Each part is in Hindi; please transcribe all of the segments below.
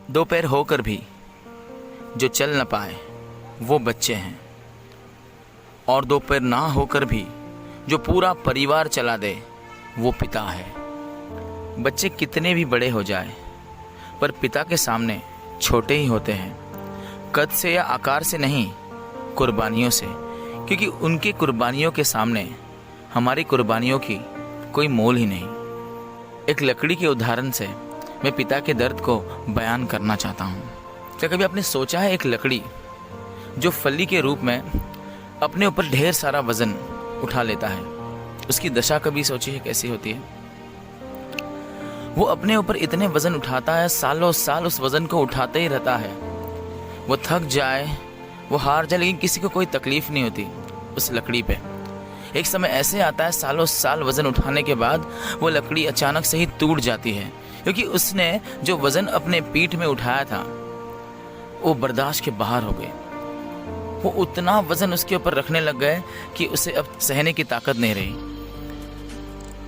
दो पैर होकर भी जो चल न पाए वो बच्चे हैं, और दो पैर ना होकर भी जो पूरा परिवार चला दे वो पिता है। बच्चे कितने भी बड़े हो जाए पर पिता के सामने छोटे ही होते हैं, कद से या आकार से नहीं, कुर्बानियों से, क्योंकि उनकी कुर्बानियों के सामने हमारी कुर्बानियों की कोई मोल ही नहीं। एक लकड़ी के उदाहरण से मैं पिता के दर्द को बयान करना चाहता हूँ। क्या कभी आपने सोचा है, एक लकड़ी जो फली के रूप में अपने ऊपर ढेर सारा वजन उठा लेता है, उसकी दशा कभी सोची है कैसी होती है? वो अपने ऊपर इतने वजन उठाता है, सालों साल उस वजन को उठाते ही रहता है। वो थक जाए, वो हार जाए, लेकिन किसी को कोई तकलीफ नहीं होती उस लकड़ी पे। एक समय ऐसे आता है, सालों साल वजन उठाने के बाद वो लकड़ी अचानक से ही टूट जाती है, क्योंकि उसने जो वजन अपने पीठ में उठाया था वो बर्दाश्त के बाहर हो गए। वो उतना वजन उसके ऊपर रखने लग गए कि उसे अब सहने की ताकत नहीं रही,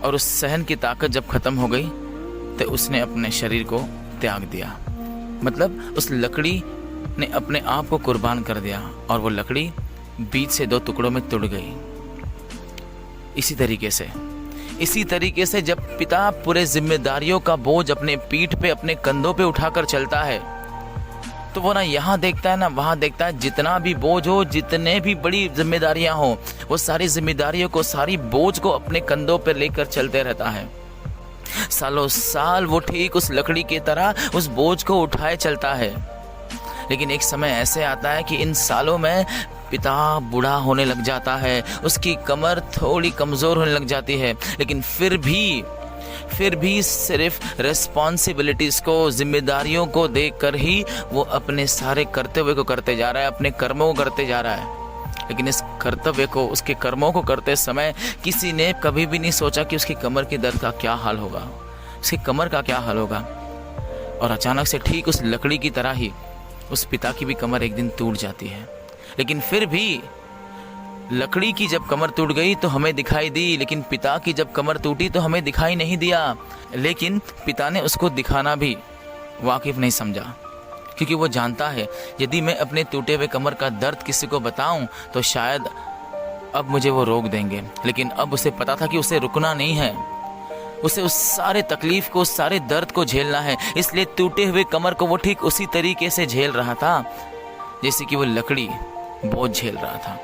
और उस सहन की ताकत जब खत्म हो गई तो उसने अपने शरीर को त्याग दिया। मतलब उस लकड़ी ने अपने आप को कुर्बान कर दिया, और वो लकड़ी बीच से दो टुकड़ों में टूट गई। इसी तरीके से जब पिता पूरे जिम्मेदारियों का बोझ अपने पीठ पे, अपने कंधों पे उठाकर चलता है, तो वो ना यहाँ देखता है ना वहाँ देखता है। जितना भी बोझ हो, जितने भी बड़ी जिम्मेदारियां हो, वो सारी जिम्मेदारियों को, सारी बोझ को अपने कंधों पे लेकर चलते रहता है। सालों साल वो ठीक उस लकड़ी की तरह उस बोझ को उठाए चलता है। लेकिन एक समय ऐसे आता है कि इन सालों में पिता बूढ़ा होने लग जाता है, उसकी कमर थोड़ी कमज़ोर होने लग जाती है, लेकिन फिर भी सिर्फ रिस्पॉन्सिबिलिटीज़ को, जिम्मेदारियों को देखकर ही वो अपने सारे कर्तव्य को करते जा रहा है, अपने कर्मों को करते जा रहा है। लेकिन इस कर्तव्य को, उसके कर्मों को करते समय किसी ने कभी भी नहीं सोचा कि उसकी कमर के दर्द का क्या हाल होगा, उसकी कमर का क्या हाल होगा। और अचानक से ठीक उस लकड़ी की तरह ही उस पिता की भी कमर एक दिन टूट जाती है। लेकिन फिर भी लकड़ी की जब कमर टूट गई तो हमें दिखाई दी, लेकिन पिता की जब कमर टूटी तो हमें दिखाई नहीं दिया। लेकिन पिता ने उसको दिखाना भी वाकिफ नहीं समझा, क्योंकि वो जानता है यदि मैं अपने टूटे हुए कमर का दर्द किसी को बताऊं तो शायद अब मुझे वो रोक देंगे। लेकिन अब उसे पता था कि उसे रुकना नहीं है, उसे उस सारे तकलीफ को, उस सारे दर्द को झेलना है। इसलिए टूटे हुए कमर को वो ठीक उसी तरीके से झेल रहा था जैसे कि वो लकड़ी बोझ झेल रहा था।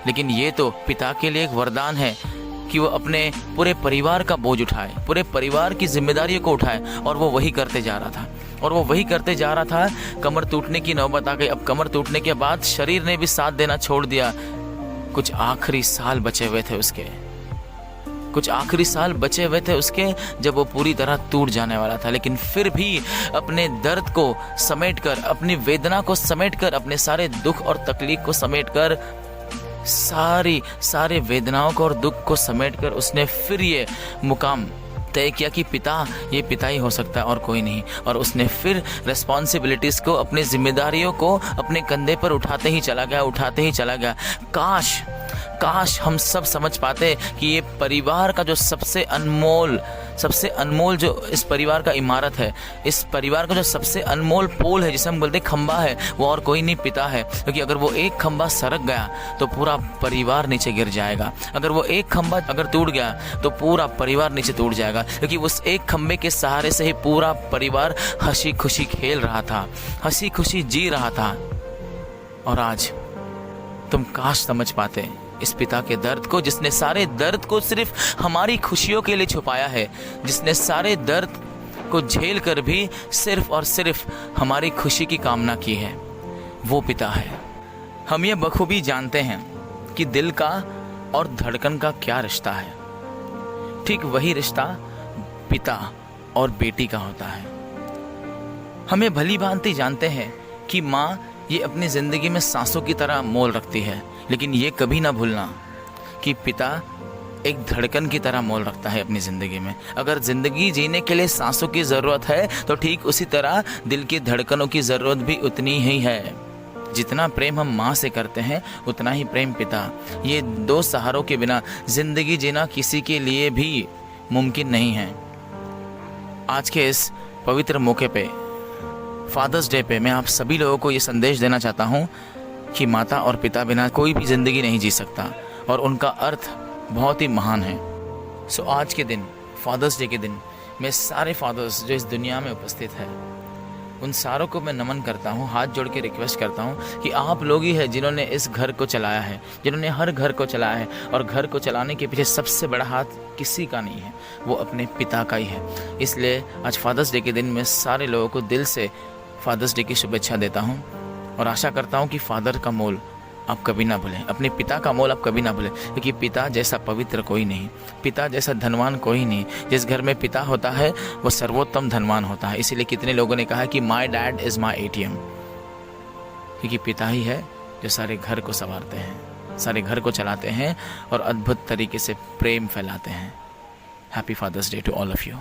लेकिन ये तो पिता के लिए एक वरदान है कि वो अपने पूरे परिवार का बोझ उठाए, पूरे परिवार की जिम्मेदारियों को उठाए, और वो वही करते जा रहा था। कमर टूटने की नौबत आ गई। अब कमर टूटने के बाद शरीर ने भी साथ देना छोड़ दिया। कुछ आखिरी साल बचे हुए थे उसके जब वो पूरी तरह टूट जाने वाला था। लेकिन फिर भी अपने दर्द को समेटकर, अपनी वेदना को समेटकर, अपने सारे दुख और तकलीफ को समेटकर, सारे वेदनाओं को और दुख को समेटकर उसने फिर ये मुकाम तय किया कि ये पिता ही हो सकता है और कोई नहीं। और उसने फिर रिस्पॉन्सिबिलिटीज को, अपनी जिम्मेदारियों को अपने कंधे पर उठाते ही चला गया। काश हम सब समझ पाते कि ये परिवार का जो सबसे अनमोल जो इस परिवार का इमारत है, इस परिवार का जो सबसे अनमोल पोल है, जिसे हम बोलते खंबा है, वो और कोई नहीं पिता है। क्योंकि अगर वो एक खंबा सरक गया तो पूरा परिवार नीचे गिर जाएगा। अगर वो एक खंबा अगर टूट गया तो पूरा परिवार नीचे टूट जाएगा, क्योंकि उस एक खंबे के सहारे से ही पूरा परिवार हंसी खुशी खेल रहा था, हंसी खुशी जी रहा था। और आज तुम काश समझ पाते इस पिता के दर्द को, जिसने सारे दर्द को सिर्फ हमारी खुशियों के लिए छुपाया है, जिसने सारे दर्द को झेल कर भी सिर्फ और सिर्फ हमारी खुशी की कामना की है। वो पिता है। हम ये बखूबी जानते हैं कि दिल का और धड़कन का क्या रिश्ता है। ठीक वही रिश्ता पिता और बेटी का होता है। हमें भली भांति जानते हैं कि माँ ये अपनी जिंदगी में सांसों की तरह मोल रखती है, लेकिन ये कभी ना भूलना कि पिता एक धड़कन की तरह मोल रखता है अपनी ज़िंदगी में। अगर ज़िंदगी जीने के लिए सांसों की ज़रूरत है तो ठीक उसी तरह दिल की धड़कनों की ज़रूरत भी उतनी ही है। जितना प्रेम हम माँ से करते हैं उतना ही प्रेम पिता। ये दो सहारों के बिना ज़िंदगी जीना किसी के लिए भी मुमकिन नहीं है। आज के इस पवित्र मौके पे फादर्स डे पे मैं आप सभी लोगों को ये संदेश देना चाहता हूँ कि माता और पिता बिना कोई भी ज़िंदगी नहीं जी सकता और उनका अर्थ बहुत ही महान है। सो आज के दिन, फादर्स डे के दिन, मैं सारे फादर्स जो इस दुनिया में उपस्थित है उन सारों को मैं नमन करता हूँ, हाथ जोड़ के रिक्वेस्ट करता हूँ कि आप लोग ही है जिन्होंने इस घर को चलाया है, जिन्होंने हर घर को चलाया है, और घर को चलाने के पीछे सबसे बड़ा हाथ किसी का नहीं है, वो अपने पिता का ही है। इसलिए आज फादर्स डे के दिन मैं सारे लोगों को दिल से फादर्स डे की शुभेच्छा देता हूँ और आशा करता हूँ कि फादर का मोल आप कभी ना भूलें, अपने पिता का मोल आप कभी ना भूलें, क्योंकि पिता जैसा पवित्र कोई नहीं, पिता जैसा धनवान कोई नहीं। जिस घर में पिता होता है वो सर्वोत्तम धनवान होता है। इसीलिए कितने लोगों ने कहा कि my dad is my ATM, क्योंकि पिता ही है जो सारे घर को संवारते हैं, सारे घर को चलाते हैं और अद्भुत तरीके से प्रेम फैलाते हैं। Happy father's day to all of you.